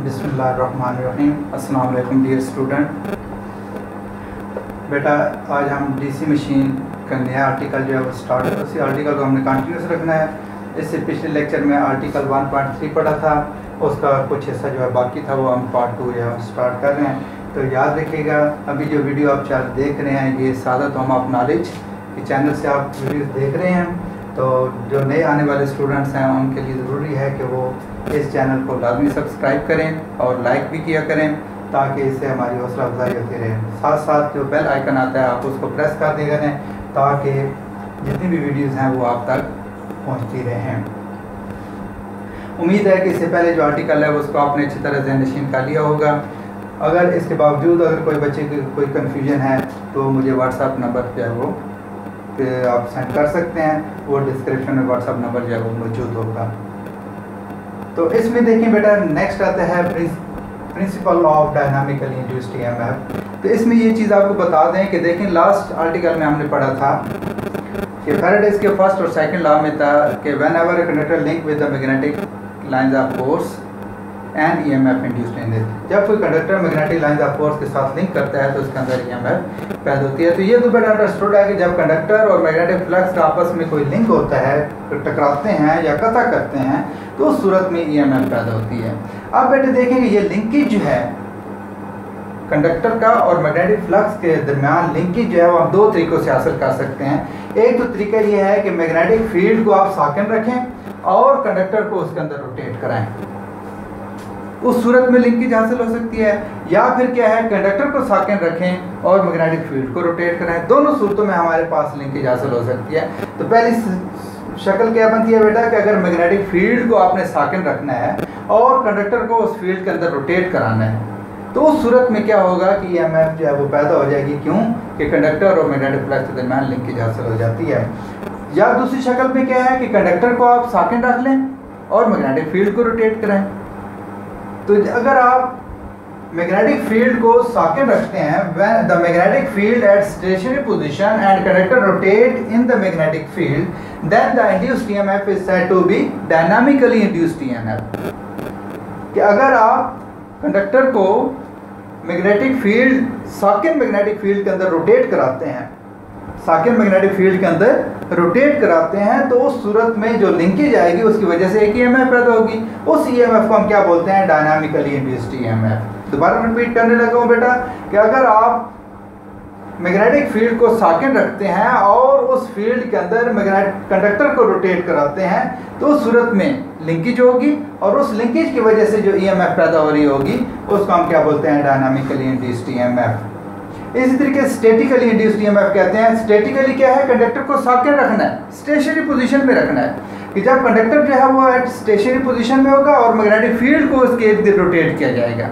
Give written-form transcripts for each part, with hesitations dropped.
बिस्मिल्लाहिर्रहमानिर्रहीम। अस्सलाम वालेकुम डियर स्टूडेंट। बेटा आज हम डीसी मशीन का नया आर्टिकल जो है वो स्टार्ट है। उसी आर्टिकल को हमने कंटिन्यूस रखना है। इससे पिछले लेक्चर में आर्टिकल 1.3 पढ़ा था, उसका कुछ हिस्सा जो है बाकी था, वो हम पार्ट 2 जो है स्टार्ट कर रहे हैं। तो याद रखिएगा, अभी जो वीडियो आप देख रहे हैं ये सादा तो हम आप नॉलेज के चैनल से आप वीडियो देख रहे हैं। तो जो नए आने वाले स्टूडेंट्स हैं उनके लिए ज़रूरी है कि वो इस चैनल को लाजमी सब्सक्राइब करें और लाइक भी किया करें, ताकि इससे हमारी हौसला अफजाई होती रहे। साथ साथ जो बेल आइकन आता है आप उसको प्रेस कर दिया करें, ताकि जितनी भी वीडियोज़ हैं वो आप तक पहुँचती रहें। उम्मीद है कि इससे पहले जो आर्टिकल है उसको आपने अच्छी तरह से नशीन कर लिया होगा। अगर इसके बावजूद अगर कोई बच्चे की कोई कन्फ्यूजन है तो मुझे व्हाट्सअप नंबर जो है वो आप सेंड कर सकते हैं, वो डिस्क्रिप्शन में व्हाट्सअप नंबर जो है वो मौजूद होगा। तो इसमें देखिए बेटा, नेक्स्ट आता है principle of dynamically induced EMF. तो इसमें ये चीज़ आपको बता दें कि देखें लास्ट आर्टिकल में हमने पढ़ा था कि फैराडेज के फर्स्ट और सेकंड लॉ में था कि when ever a conductor link with the magnetic lines of force and EMF induced in it. जब कोई conductor magnetic lines of force के साथ लिंक करता है तो उसके अंदर ईएमएफ पैदा होती है। तो ये तो बेटा अंडरस्टूड है कि जब कंडक्टर और मैग्नेटिक फ्लक्स का आपस में कोई लिंक होता है, टकराते हैं या कता करते हैं, तो उस सूरत में ईएमएफ पैदा होती है। अब बेटे देखेंगे ये लिंकेज जो है कंडक्टर का और मैग्नेटिक फ्लक्स के दरमियान लिंकेज जो है वो हम दो तरीक़ों से हासिल कर सकते हैं। एक तो तरीका ये है कि मैग्नेटिक फील्ड को आप साकिन रखें और कंडक्टर को उसके अंदर रोटेट कराएं, उस सूरत में लिंकेज हासिल हो सकती है। या फिर क्या है, कंडक्टर को साकिन रखें और मैग्नेटिक फील्ड को रोटेट कराएं। दोनों सूरतों में हमारे पास लिंकेज हासिल हो सकती है। तो पहली शक्ल क्या बनती है बेटा कि अगर मैग्नेटिक फील्ड को आपने साकिन रखना है और कंडक्टर को उस फील्ड के अंदर रोटेट कराना है, तो उस सूरत में क्या होगा कि ईएमएफ जो है वो पैदा हो जाएगी। क्यों कि कंडक्टर और मैग्नेटिक फ्लक्स के दरमियान लिंकेज हासिल हो जाती है। या दूसरी शक्ल में क्या है कि कंडक्टर को आप साकिन रख लें और मैग्नेटिक फील्ड को रोटेट कराएं। तो अगर आप मैग्नेटिक फील्ड को साकिन रखते हैं, when the magnetic field at stationary position and conductor rotate in the magnetic field, then the induced EMF is said to be dynamically induced EMF. कि अगर आप कंडक्टर को मैग्नेटिक फील्ड साकिन मैग्नेटिक फील्ड के अंदर रोटेट कराते हैं, साकिन मैग्नेटिक फील्ड के अंदर रोटेट कराते हैं, तो उस सूरत में जो लिंकेज आएगी उसकी वजह से एक ईएमएफ पैदा होगी। उस ईएमएफ को हम क्या बोलते हैं, डायनामिकली इंड्यूस्ड ईएमएफ। दोबारा रिपीट करने लगा हूँ बेटा कि अगर आप मैग्नेटिक फील्ड को साकिन रखते हैं और उस फील्ड के अंदर मैग्नेटिक कंडक्टर को रोटेट कराते हैं, तो उस सूरत में लिंकेज होगी और उस लिंकेज की वजह से जो ईएमएफ पैदा हो रही होगी उसको हम क्या बोलते हैं, डायनामिकली इंड्यूस्ड ईएमएफ। इसी तरीके से स्टैटिकली इंड्यूस्ड ईएमएफ कहते हैं। स्टैटिकली क्या है, कंडक्टर को साकिन रखना है, स्टेशनरी पोजीशन में रखना है, कि जब कंडक्टर जो है वो एट स्टेशनरी पोजीशन में होगा और मैग्नेटिक फील्ड को उसके इर्द गिर्द रोटेट किया जाएगा,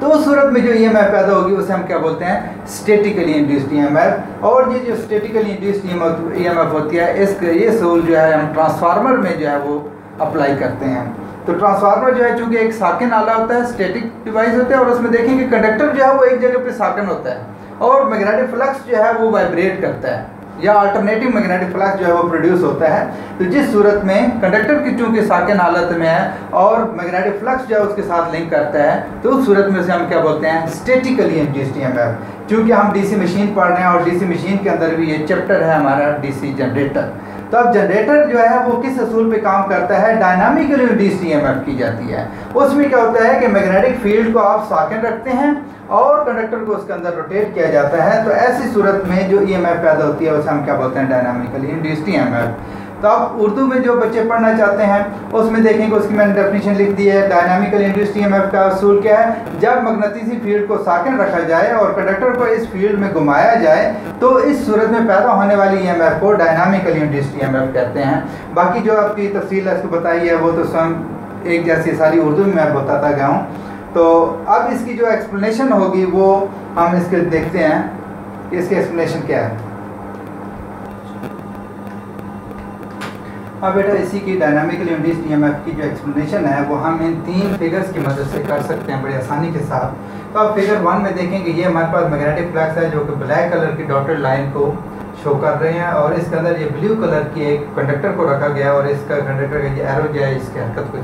तो उस सूरत में जो ईएमएफ पैदा होगी उसे हम क्या बोलते हैं, स्टैटिकली इंड्यूस्ड ईएमएफ। और ये जो स्टैटिकली इंड्यूस्ड ईएमएफ होती है, ये सोल जो है हम ट्रांसफार्मर में जो है वो अप्लाई करते हैं। तो ट्रांसफार्मर जो है चूँकि एक साकिन आला होता है, स्टैटिक डिवाइस होता है, और उसमें देखेंगे कंडक्टर जो है वो एक जगह पे साकिन होता है और मैग्नेटिक फ्लक्स जो है वो वाइब्रेट करता है या अल्टरनेटिव मैग्नेटिक फ्लक्स जो है वो प्रोड्यूस होता है। तो जिस सूरत में कंडक्टर की चूँकि साकिन हालत में है और मैग्नेटिक फ्लक्स जो है उसके साथ लिंक करता है, तो उस सूरत में से हम क्या बोलते हैं, स्टैटिकली इंड्यूस्ड ईएमएफ। चूँकि हम डीसी मशीन पढ़ रहे हैं और डीसी मशीन के अंदर भी ये चैप्टर है हमारा डीसी जनरेटर। तो अब जनरेटर जो है वो किस असूल पे काम करता है, डायनामिकली इंड्यूस्ड ईएमएफ की जाती है। उसमें क्या होता है कि मैग्नेटिक फील्ड को आप साकिन रखते हैं और कंडक्टर को उसके अंदर रोटेट किया जाता है, तो ऐसी सूरत में जो ईएमएफ पैदा होती है उसे हम क्या बोलते हैं, डायनामिकली इंड्यूस्ड ईएमएफ। तो आप उर्दू में जो बच्चे पढ़ना चाहते हैं उसमें देखेंगे, उसकी मैंने डेफिनेशन लिख दी है। डायनामिकली इंड्यूस्ड ईएमएफ का असूल क्या है, जब मकनातीसी फील्ड को साकिन रखा जाए और कंडक्टर को इस फील्ड में घुमाया जाए, तो इस सूरत में पैदा होने वाली ईएमएफ को डायनामिकली इंड्यूस्ड ईएमएफ कहते हैं। बाकी जो आपकी तफसील है इसको बताई है वो तो स्वयं एक जैसी सारी उर्दू में मैं बताता गया हूँ। तो अब इसकी जो एक्सप्लेनेशन होगी वो हम इसके देखते हैं कि इसकी एक्सप्लेनेशन क्या है। अब बेटा इसी की डायनामिकली इंड्यूस्ड ईएमएफ की जो एक्सप्लेनेशन है वो हम इन 3 फिगर्स की मदद से कर सकते हैं बड़ी आसानी के साथ। तो अब फिगर 1 में देखेंगे, ये हमारे पास मैग्नेटिक फ्लक्स है जो कि ब्लैक कलर की डॉटेड लाइन को शो कर रहे हैं और इसके अंदर ये ब्लू कलर की एक कंडक्टर को रखा गया और इसका कंडक्टर का ये एरो जो है इसकी हरकत को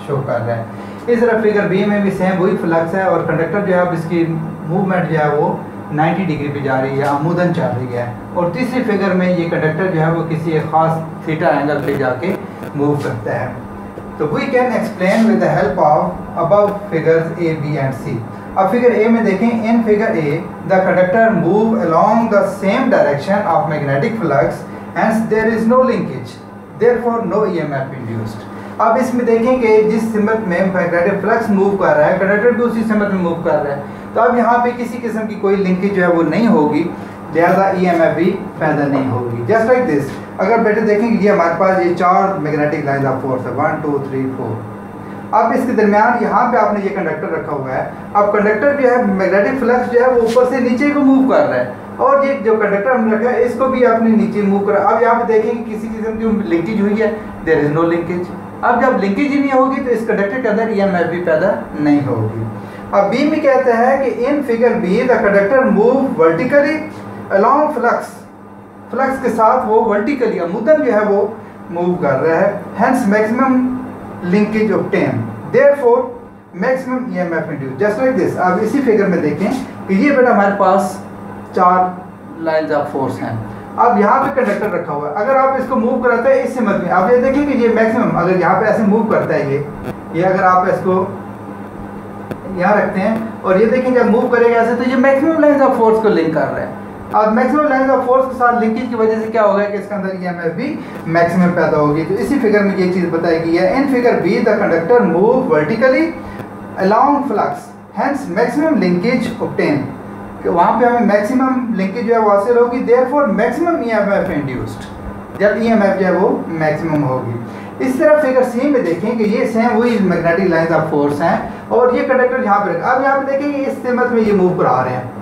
शो कर रहा है। इस तरह फिगर बी में भी सेम वही फ्लक्स है और कंडक्टर जो है अब इसकी मूवमेंट जो है वो 90 डिग्री पे जा रही है, आमूदन चल रही है। और तीसरी फिगर में ये कंडक्टर जो है वो किसी एक ख़ास थीटा एंगल पे जाके मूव करता है। तो we can explain with the help of above figures A B and C. अब फिगर ए में देखें, in figure A the conductor move along the same direction of magnetic flux hence there is no linkage, therefore no EMF induced. अब इसमें देखें कि जिस सिमत में मैग्नेटिक फ्लक्स मूव कर रहा है, कंडक्टर भी उसी सिमत में मूव कर रहा है, तो अब यहाँ पे किसी किस्म की कोई लिंकेज जो है वो नहीं होगी, लिहाजा ईएमएफ भी पैदा नहीं होगी। जस्ट लाइक दिस, अगर बेटे देखें कि ये हमारे पास ये 4 मैग्नेटिक लाइंस ऑफ फोर्स है, 1 2 3 4। अब इसके दरमियान यहाँ पे आपने ये कंडक्टर रखा हुआ है। अब कंडक्टर जो है मैग्नेटिक फ्लक्स जो है वो ऊपर से नीचे को मूव कर रहा है, और ये जो कंडक्टर हमने रखा है इसको भी आपने नीचे मूव करा। अब यहाँ पे देखें कि किसी किस्म की लिंकेज हुई है, देयर इज नो लिंकेज। अब जब लिंकेज ही नहीं होगी तो इस कंडक्टर के अंदर ईएमएफ भी पैदा नहीं होगी। अब बी में कहते हैं कि in figure be the conductor move vertically along flux, flux के साथ वो वर्टिकली अमूदन जो है वो मूव कर रहा है, hence maximum linkage obtain, therefore maximum EMF induce. Just like this. अब इसी फिगर में देखें कि ये बेटा हमारे पास 4 लाइंस ऑफ फोर्स हैं। अब यहाँ पे कंडक्टर रखा हुआ है, अगर आप इसको मूव कराते हैं इस सिमत में, आप ये देखें कि ये मैक्सिमम अगर यहाँ पे ऐसे मूव करता है ये अगर आप इसको यहाँ रखते हैं और ये देखें जब मूव करेगा ऐसे, तो ये मैक्सिमम लाइंस ऑफ फोर्स को लिंक कर रहा है। अब मैक्सिमम लाइंस ऑफ फोर्स के साथ लिंकेज की वजह से क्या होगा कि इसके अंदर ईएमएफ भी मैक्सिमम पैदा होगी। तो इसी फिगर में ये चीज़ बताई गई है, in figure be the conductor move vertically along flux, hence maximum linkage obtain, कि वहाँ पे हमें मैक्सिमम लिंकेज जो है वो हासिल होगी, देयरफॉर मैक्सिमम ईएमएफ इंड्यूस्ड, जब ईएमएफ जो है वो मैक्सिमम होगी। इस तरह फिगर सी में देखें कि ये सेम वही मैग्नेटिक लाइंस ऑफ फोर्स हैं और ये कंडक्टर यहाँ पे रखा। अब यहाँ पे देखें इस सिमत में ये मूव करा रहे हैं।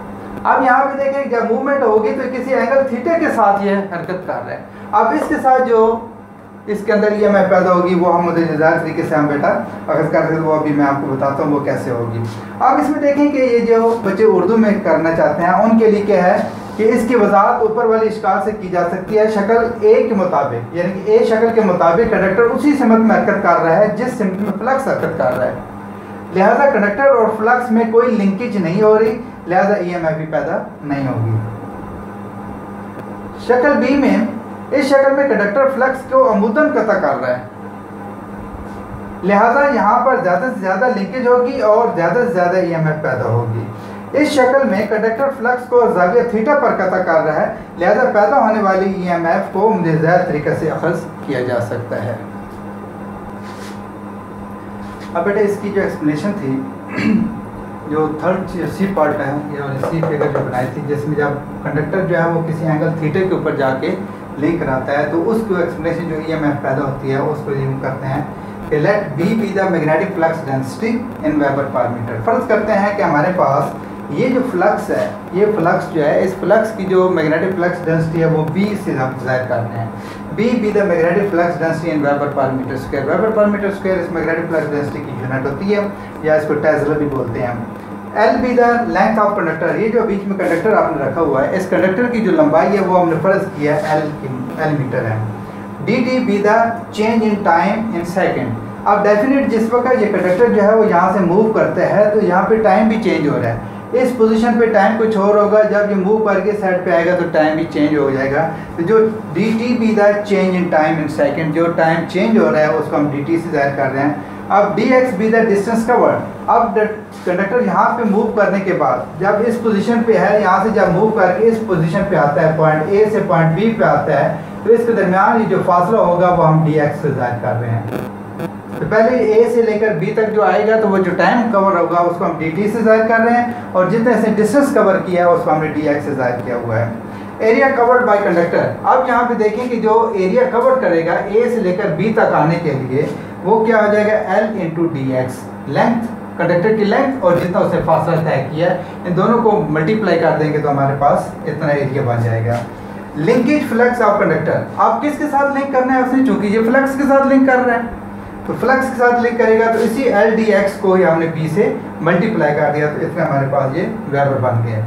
अब यहाँ पे देखें जब मूवमेंट होगी तो किसी एंगल थीटा के साथ ये हरकत कर रहे हैं। अब इसके साथ जो इसके अंदर ईएमएफ पैदा होगी वो हम मज़ेदार तरीके से हम बेटा अगर करते वो अभी मैं आपको बताता हूँ वो कैसे होगी। अब इसमें देखें कि ये जो बच्चे उर्दू में करना चाहते हैं उनके लिए क्या है कि इसकी वजाहत ऊपर वाली इश्काल से की जा सकती है शक्ल ए के मुताबिक, यानी कि ए शक्ल के मुताबिक कंडक्टर उसी सिमत में हरकत कर रहा है जिस सिमत में फ्लक्स हरकत कर रहा है, लिहाजा कंडक्टर और फ्लक्स में कोई लिंकेज नहीं हो रही, लिहाजा ईएमएफ भी पैदा नहीं होगी। शक्ल बी में, इस शक्ल में कंडक्टर फ्लक्स को अमूदन कता कर रहा है, लिहाजा यहाँ पर ज़्यादा से ज़्यादा लिंकेज होगी और ज़्यादा से ज़्यादा ईएमएफ पैदा होगी। इस शक्ल में कंडक्टर फ्लक्स को ज़ाविया थीटा पर कता कर रहा है, लिहाजा पैदा होने वाली ईएमएफ को मुतज़ाद तरीके से अखज़ किया जा सकता है। अब बेटा इसकी जो एक्सप्लेनेशन थी जो थर्ड सी पार्ट है और सी फिगर जो बनाई थी जिसमें जब कंडक्टर जो है वो किसी एंगल थीटा के ऊपर जाके लिंक कराता है तो उसको एक्सप्लेनेशन जो ईएमएफ पैदा होती है उसको यूज करते हैं कि let B the magnetic flux density in weber per metre. फर्ज करते हैं कि हमारे पास ये जो फ्लक्स है, ये फ्लक्स जो है, इस फ्लक्स की जो मैग्नेटिक फ्लक्स डेंसिटी है वो बी से हम ज़ाहिर करते हैं। B the magnetic flux density in weber per metre square. Weber per metre square इस मैग्नेटिक फ्लक्स डेंसिटी की यूनिट होती है या इसको टेस्ला भी बोलते हैं। L be the length of conductor, ये जो बीच में कंडक्टर आपने रखा हुआ है इस कंडक्टर की जो लंबाई है वो हमने फ़र्ज किया है एल मीटर है। D T be the change in time in second. अब डेफिनेट जिस वक्त ये कंडक्टर जो है वो यहाँ से मूव करता है तो यहाँ पे टाइम भी चेंज हो रहा है, इस पोजीशन पे टाइम कुछ और होगा, जब ये मूव करके साइड पे आएगा तो टाइम भी चेंज हो जाएगा। तो जो D T be the change in time in second, जो टाइम चेंज हो रहा है उसको हम डी टी से ज़ाहिर कर रहे हैं। अब D x be the distance covered. अब कंडक्टर यहाँ पे मूव करने के बाद जब इस पोजीशन पे है, यहाँ से जब मूव करके इस पोजीशन पे आता है, पॉइंट ए से पॉइंट बी पे आता है, तो इसके दरमियान ये जो फासला होगा वो हम डी एक्स से ज़ाहिर कर रहे हैं। तो पहले ए से लेकर बी तक जो आएगा तो वो जो टाइम कवर होगा उसको हम डी टी से ज़ाहिर कर रहे हैं और जितने से डिस्टेंस कवर किया है उसको हमने डी एक्स से ज़ाहिर किया हुआ है। Area covered by conductor. अब यहाँ पे देखें कि जो एरिया कवर करेगा ए से लेकर बी तक आने के लिए वो क्या हो जाएगा, L into D x, length conductor की लेंथ और जितना उससे फासला तय किया है इन दोनों को मल्टीप्लाई कर देंगे तो हमारे पास इतना एरिया बन जाएगा। Linkage flux of conductor. आप किसके साथ लिंक करना है उसने, चूंकि ये फ्लक्स के साथ लिंक कर रहा है तो फ्लक्स के साथ लिंक करेगा तो इसी एल डी एक्स को ही हमने बी से मल्टीप्लाई कर दिया तो इतना हमारे पास ये वेबर बन गया।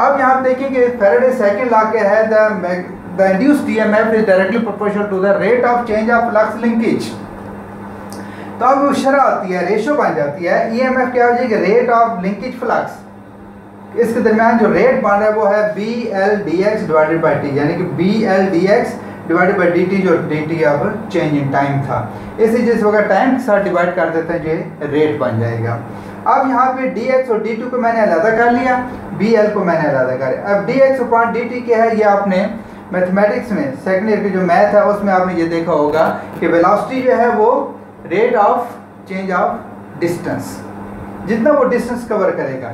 अब यहाँ देखें कि फैराडे सेकंड लॉ क्या है, the induced EMF is directly proportional to the rate of change of flux linkage. तो अब वो शरह आती है, रेशो बन जाती है। EMF क्या हो जाएगी, रेट ऑफ लिंकेज फ्लक्स, इसके दरमियान जो रेट बन रहा है वो है BL/dx डिवाइडेड बाई टी, यानी कि BL/dx डिवाइडेड बाई dt, जो dt अब चेंज इन टाइम था। इसी जिस वक्त टाइम के साथ डिवाइड कर देते हैं जो रेट बन जाएगा। अब यहाँ पे dx और dt को मैंने अलग कर लिया, BL को मैंने अलग कर लिया। अब dx upon dt क्या है, ये आपने मैथमेटिक्स में सेकेंड ईयर की जो मैथ है उसमें आपने ये देखा होगा कि वेलोसिटी जो है वो rate of change of distance, जितना वो डिस्टेंस कवर करेगा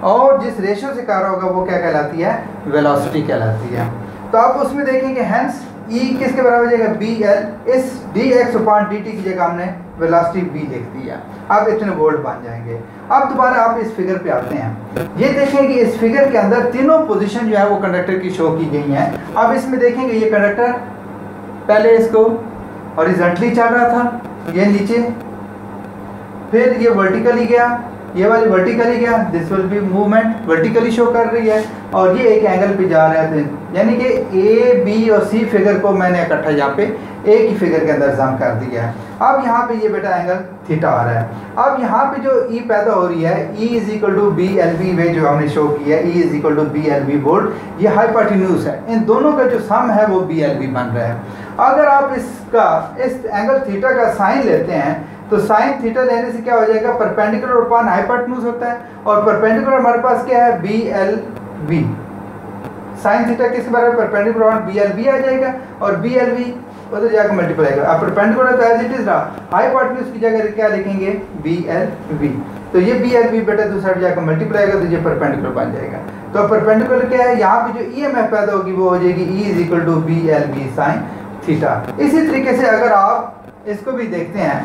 और जिस रेशो से कर रहा होगा वो क्या कहलाती है, वेलोसिटी कहलाती है। तो आप उसमें देखेंगे हैंस E किसके बराबर हो जाएगा, BL। इस dx upon dt की जगह हमने वेलोसिटी v लिख दिया। अब इतने वोल्ट बन जाएंगे। अब दोबारा आप इस फिगर पे आते हैं, ये देखें कि इस फिगर के अंदर तीनों पोजीशन जो है वो कंडक्टर की शो की गई हैं। अब इसमें देखेंगे ये कंडक्टर पहले इसको हॉरिजॉन्टली चल रहा था, ये नीचे, फिर ये वर्टिकली गया, ये वाली वर्टिकली गया, this will be movement vertically show कर रही है, और ये एक एंगल पे जा रहे थे, यानी कि A, B और C फिगर को मैंने इकट्ठा यहाँ पे एक ही फिगर के अंदर जम कर दिया है। अब यहाँ पे ये बेटा एंगल थीटा आ रहा है। अब यहाँ पे जो E पैदा हो रही है, E = BLV वे जो हमने शो किया है, E = BLV वोल्ट, ये हाइपोटेन्यूज है, इन दोनों का जो सम है वो BLV बन रहा है। अगर आप इस एंगल थीटा का साइन लेते हैं तो साइन थीटा लेने से क्या हो जाएगा, परपेंडिकुलर अपॉन हाइपोटेन्यूज होता है, और परपेंडिकुलर हमारे पास क्या है, BLV। साइन थीटा किसके बराबर, परपेंडिकुलर अपॉन BLV आ जाएगा, और BLV उधर जाकर मल्टीप्लाई करेगा। अब परपेंडिकुलर तो एज इट इज रहा, हाइपोटेन्यूज की जगह क्या लिखेंगे, BLV। तो ये BLV बेटा दूसरा जाकर मल्टीप्लाई करेगा तो ये परपेंडिकुलर बन जाएगा। तो परपेंडिकुलर क्या है, यहाँ पे जो EMF पैदा होगी वो हो जाएगी E = BLV साइन थीटा। इसी तरीके से अगर आप इसको भी देखते हैं,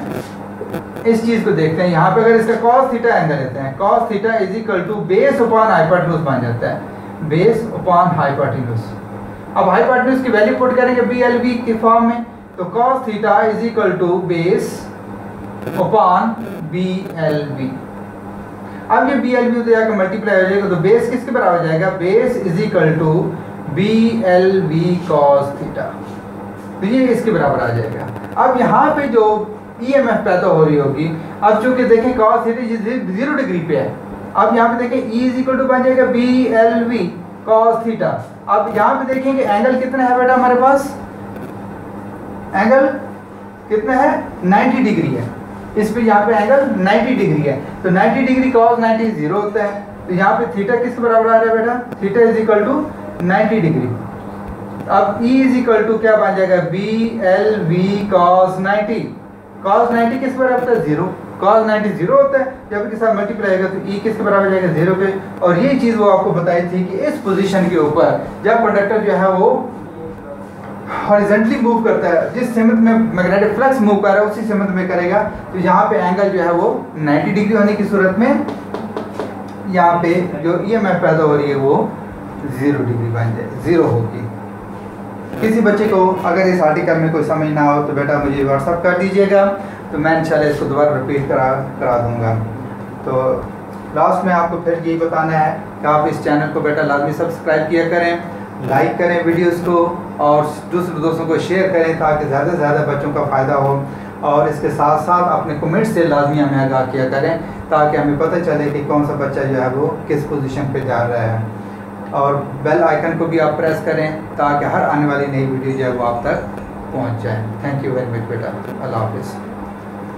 इस चीज को देखते हैं, यहाँ पे अगर इसका cos थीटा एंगल लेते हैं, cos theta = base upon hypotenuse बन जाता है, बेस अपॉन हाइपोटेन्यूज। अब हाइपोटेन्यूज की वैल्यू पुट करेंगे BLV के फॉर्म में, तो cos theta = base upon BLV। अब ये BLV तो जाकर मल्टीप्लाई हो जाएगा, तो बेस किसके बराबर हो जाएगा, बेस = BLV cos थीटा, तो ये इसके बराबर आ जाएगा। अब यहाँ पे जो EMF पैदा हो रही होगी, अब चूंकि देखें cos थीटा 0 डिग्री पे है, अब यहाँ पे देखें E = बन जाएगा BLV cos थीटा। अब यहाँ पे देखेंगे एंगल कितना है बेटा, हमारे पास एंगल कितना है, 90 डिग्री है। इस पे यहाँ पे एंगल 90 डिग्री है, तो 90 डिग्री cos 90 0 होता है, तो यहाँ पे थीटा किसके बराबर आ रहा है बेटा, थीटा = 90 डिग्री। अब E = क्या बन जाएगा, BLV cos 90। cos 90 किस बराबर होता है, 0। cos 90 0 होता है, जब इसके साथ मल्टीप्लाई होगा तो E किसके बराबर जाएगा, 0 पे। और ये चीज़ वो आपको बताई थी कि इस पोजीशन के ऊपर जब कंडक्टर जो है वो हॉरिजॉन्टली मूव करता है, जिस सिमत में मैग्नेटिक फ्लक्स मूव कर रहा है उसी सिमत में करेगा, तो यहाँ पे एंगल जो है वो 90 डिग्री होने की सूरत में यहाँ पे जो EMF पैदा हो रही है वो 0 डिग्री बन जाए, 0 होगी। किसी बच्चे को अगर इस आर्टिकल में कोई समझ ना हो तो बेटा मुझे व्हाट्सअप कर दीजिएगा, तो मैं इंशाल्लाह इसको दोबारा रिपीट करा दूँगा। तो लास्ट में आपको फिर यही बताना है कि आप इस चैनल को बेटा लाजमी सब्सक्राइब किया करें, लाइक करें वीडियोस को, और दूसरे दोस्तों को शेयर करें ताकि ज़्यादा से ज़्यादा बच्चों का फ़ायदा हो। और इसके साथ साथ अपने कमेंट्स से लाजमी हमें आगाह किया करें ताकि हमें पता चले कि कौन सा बच्चा जो है वो किस पोजीशन पे जा रहा है। और बेल आइकन को भी आप प्रेस करें ताकि हर आने वाली नई वीडियो जो है वो आप तक पहुंच जाए। थैंक यू वेरी मच बेटा, अल्लाह हाफिज़।